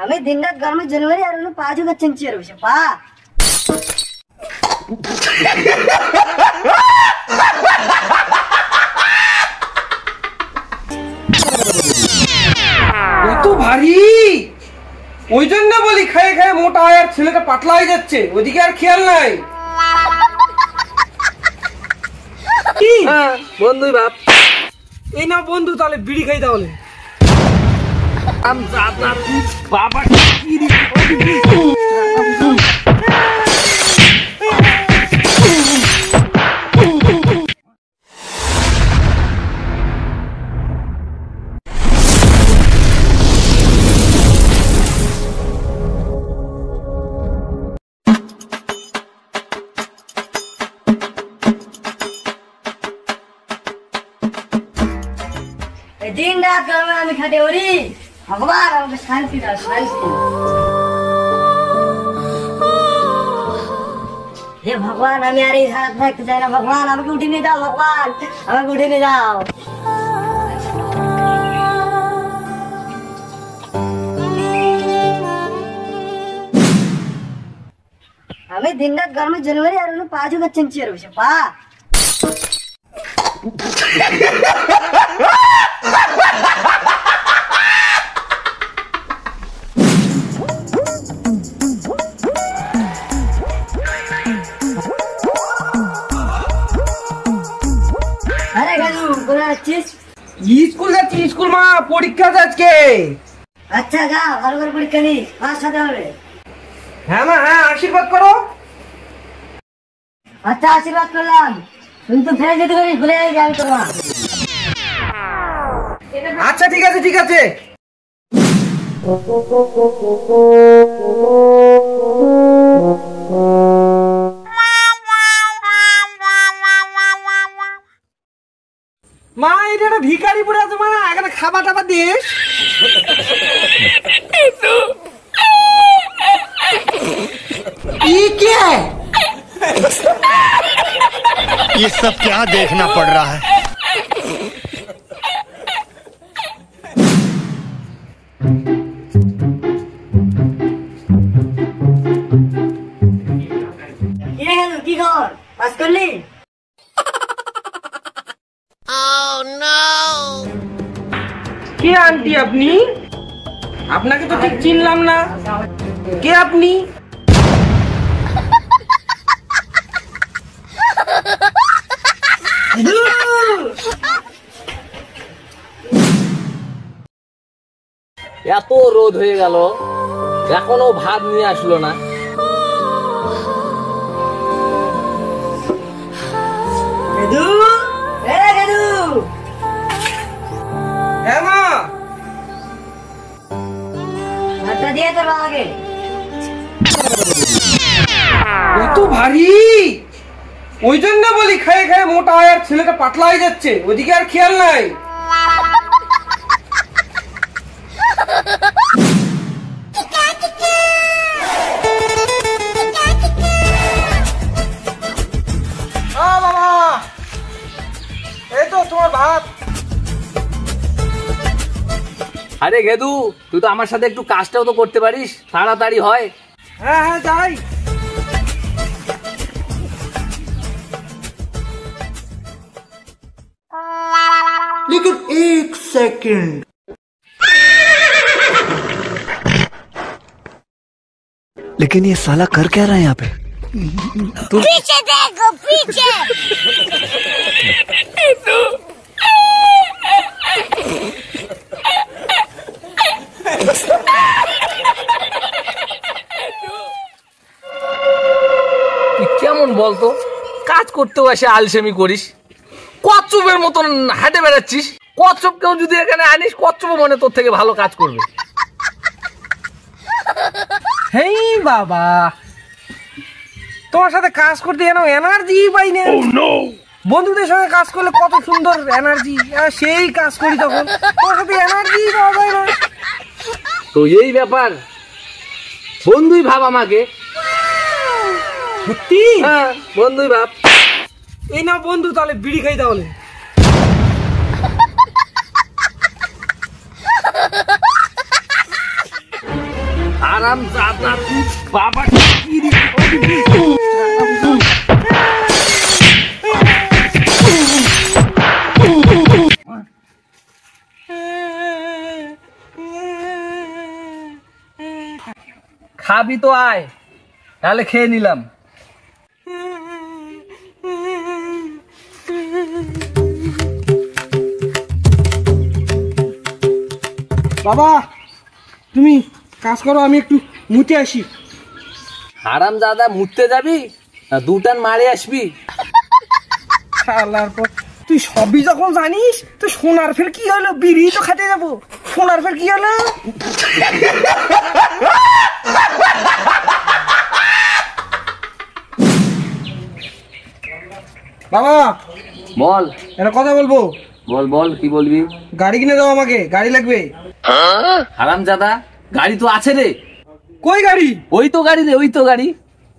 আমি দিন রাত গরমে জানুয়ারি আর পা জুগা চেঞ্চিয়ে রয়েছে পা এত ভারী ওই জন্য বলি খেয়ে খেয়ে মোটা হয় আর ছেলেটা পাতলা হয়ে যাচ্ছে, ওইদিকে আর খেয়াল নাই। বন্ধুই ভাব এই না বন্ধু, তাহলে বিড়ি খাই তাহলে। दिन रात गरमে আমি খাটে ওরি ভগবান আমাকে শান্তি দাও শান্তি। হে ভগবান আমি আর এই হাত থাকতে চাই না, ভগবান আমাকে উঠে নিয়ে যাও, ভগবান আমাকে উঠে নিয়ে যাও। আমি দিন রাত গরমে জানুয়ারি আর পা জুগা চেঞ্চিয়ে রয়েছে পা আরে গাজু কোথায় যাচ্ছিস? স্কুল যাচ্ছি, স্কুল মা পরীক্ষা আছে আজকে। আচ্ছা যা ভালো করে পরীক্ষা নি, পাস হতে হবে। হ্যাঁ মা হ্যাঁ, আশীর্বাদ করো। আচ্ছা আশীর্বাদ করলাম, কিন্তু ফেলে যেতে পারিস ভুলে যাবি তোর মা। আচ্ছা ঠিক আছে ঠিক আছে। মা এটা একটা ভিখারি পড়ে আছে, মা এখানে খাবার টাবার দিস। क्या है? ये सब क्या देखना पड़ रहा है? কি খবর, পাস করলি? কে আন্টি আপনি? আপনাকে তো ঠিক চিনলাম না, কে আপনি? এত রোদ হয়ে গেল এখনো ভাত নিয়ে আসলো না। হ্যাঁ মা দিয়ে তোর বাবাকে। এত ভারী ওই জন্য বলি খেয়ে খেয়ে মোটা হয় আর ছেলেটা পাতলা হয়ে যাচ্ছে, ওইদিকে আর খেয়াল নাই। বাবা এই তো তোমার ভাত। আরে গেদু তুই তো আমার সাথে একটু কাজটাও তো করতে পারিস, তাড়াতাড়ি হয়। হ্যাঁ হ্যাঁ যাই। लेकिन एक सेकंड, लेकिन ये साला कर क्या रहा है यहाँ पे? पीछे देखो पीछे। তুই কেমন বলতো, কাজ করতেও এসে আলসেমি করিস, কচ্ছপের মতন হাঁটে বেড়াচ্ছিস। কচ্ছপকেও যদি এখানে আনিস, কচ্ছপ মনে তোর থেকে ভালো কাজ করবে। হেই বাবা তোমার সাথে কাজ করতে যেন এনার্জি পাই না। বন্ধুদের সঙ্গে কাজ করলে কত সুন্দর এনার্জি, সেই কাজ করি তখন তোমার সাথে এনার্জি পাওয়া যায় না। তো এই ব্যাপার, বন্ধুই ভাব আমাকে। সত্যি? হ্যাঁ বন্ধুই ভাব। এই না বন্ধু, তাহলে বিড়ি খাই তাহলে। আরাম দাদা তুই বাবা খাবি তো আয়, তাহলে খেয়ে নিলাম। বাবা তুমি কাজ করো, আমি একটু মুতে আসি। হারাম দাদা মুততে যাবি না 2 টান মারে আসবি? শালার পর তুই সবই যখন জানিস তো সোনার ফের কি হলো? বিড়ি তো খেতে যাবো, সোনার ফের কি হলো? বাবা বল। একটা কথা বলবো। বল বল, কি বলবি? গাড়ি কিনে দাও আমাকে, গাড়ি লাগবে। হারাম দাদা গাড়ি তো আছে রে। কই গাড়ি? ওই তো গাড়ি রে, ওই তো গাড়ি,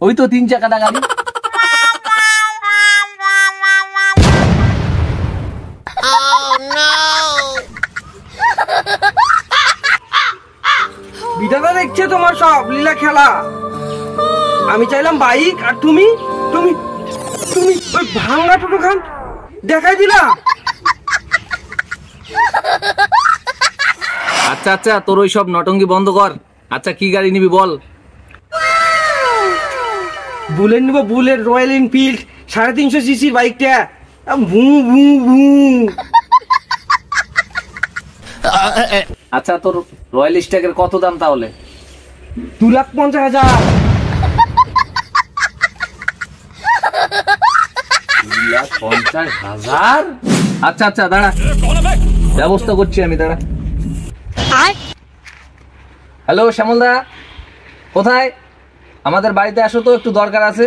ওই তো 3 চাকাটা গাড়ি। বিধাতা দেখছে তোমার সব লীলা খেলা। আমি চাইলাম বাইক, আর তুমি তুমি তুমি ওই ভাঙা টোটো খান দেখাই দিলা। আচ্ছা আচ্ছা, তোর ওই সব নটঙ্গি বন্ধ কর। আচ্ছা কি গাড়ি নিবি বল? বুলেট নিবো, বুলেট, রয়্যাল এনফিল্ড 350 সিসির বাইকটা। ভু ভু ভু। আচ্ছা তোর রয়্যাল স্ট্যাগের কত দাম তাহলে? 2,50,000। 2,50,000? আচ্ছা আচ্ছা দাঁড়া, ব্যবস্থা করছি আমি, দাঁড়া। হ্যালো শ্যামলদা, কোথায়? আমাদের বাড়িতে আসো তো, একটু দরকার আছে।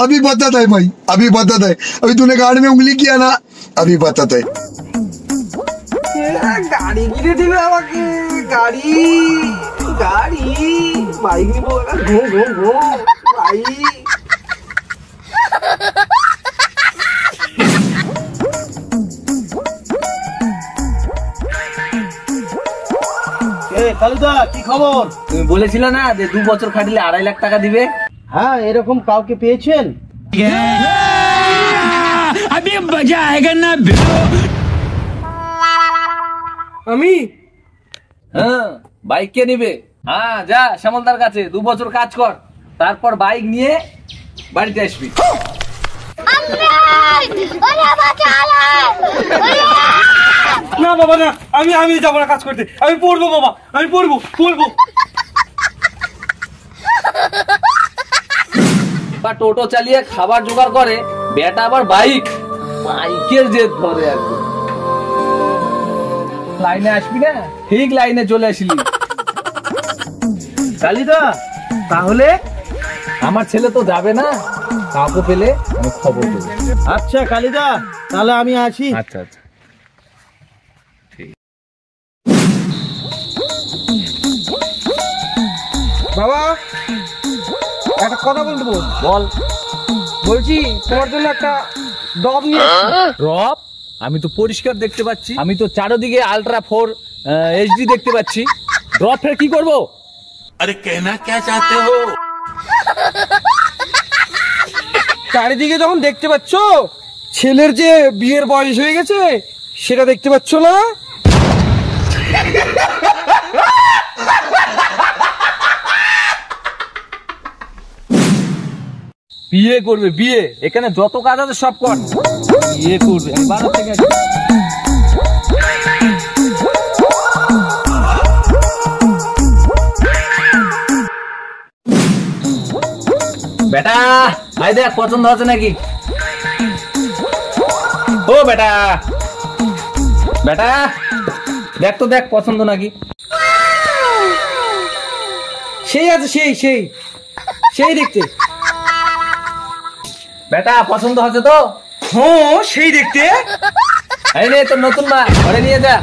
अभी बताता है भाई, अभी बताता है। अभी तूने गाड़ी में उंगली किया ना, अभी बताता है। গাড়ি কিনে দিবে আমাকে, গাড়ি গাড়ি বাইক নিবো, ঘুম ঘুম ঘুম বাইক। কালুদা কি খবর? তুমি বলেছিলে না যে 2 বছর খাটলে 2.5 লাখ টাকা দিবে? হ্যাঁ, এরকম কাউকে পেয়েছেন? আমি হ্যাঁ, বাইক কে নিবে? হ্যাঁ যা শ্যামলদার কাছে 2 বছর কাজ কর, তারপর বাইক নিয়ে বাড়িতে আসবি। না বাবা না, আমি যাবো না কাজ করতে, আমি পড়বো বাবা, আমি পড়বো। বা টোটো চালিয়ে খাবার জোগাড় করে, বেটা আবার বাইকের জেদ ধরে একদম। লাইনে আসবি না? ঠিক লাইনে চলে আসলি। কালিদা তাহলে আমার ছেলে তো যাবে না, কাউকে পেলে আমি খবর দেবো। আচ্ছা কালিদা, তাহলে আমি আসি। আচ্ছা আচ্ছা। বাবা একটা কথা বলবো। বল। বলছি তোমার জন্য একটা ডব নিয়ে রব? আমি তো পরিষ্কার দেখতে পাচ্ছি, আমি তো চারদিকে আল্ট্রা 4 HD দেখতে পাচ্ছি। ড্রপ ফের কি করবো? अरे कहना क्या चाहते हो? চারিদিকে যখন দেখতে পাচ্ছ, ছেলের যে বিয়ের বয়স হয়ে গেছে সেটা দেখতে পাচ্ছ না? বিয়ে করবে? বিয়ে? এখানে যত কাজ আছে সব কর, বিয়ে করবে। আমি বাজার থেকে আসি। বেটা ভাই দেখ পছন্দ হচ্ছে নাকি? ও বেটা, বেটা দেখ তো, দেখ পছন্দ নাকি? সেই আছে, সেই দেখতে। বেটা পছন্দ হচ্ছে তো? হ্যাঁ সেই দেখতে। এই নে তোর নতুন মা, ঘরে নিয়ে যা।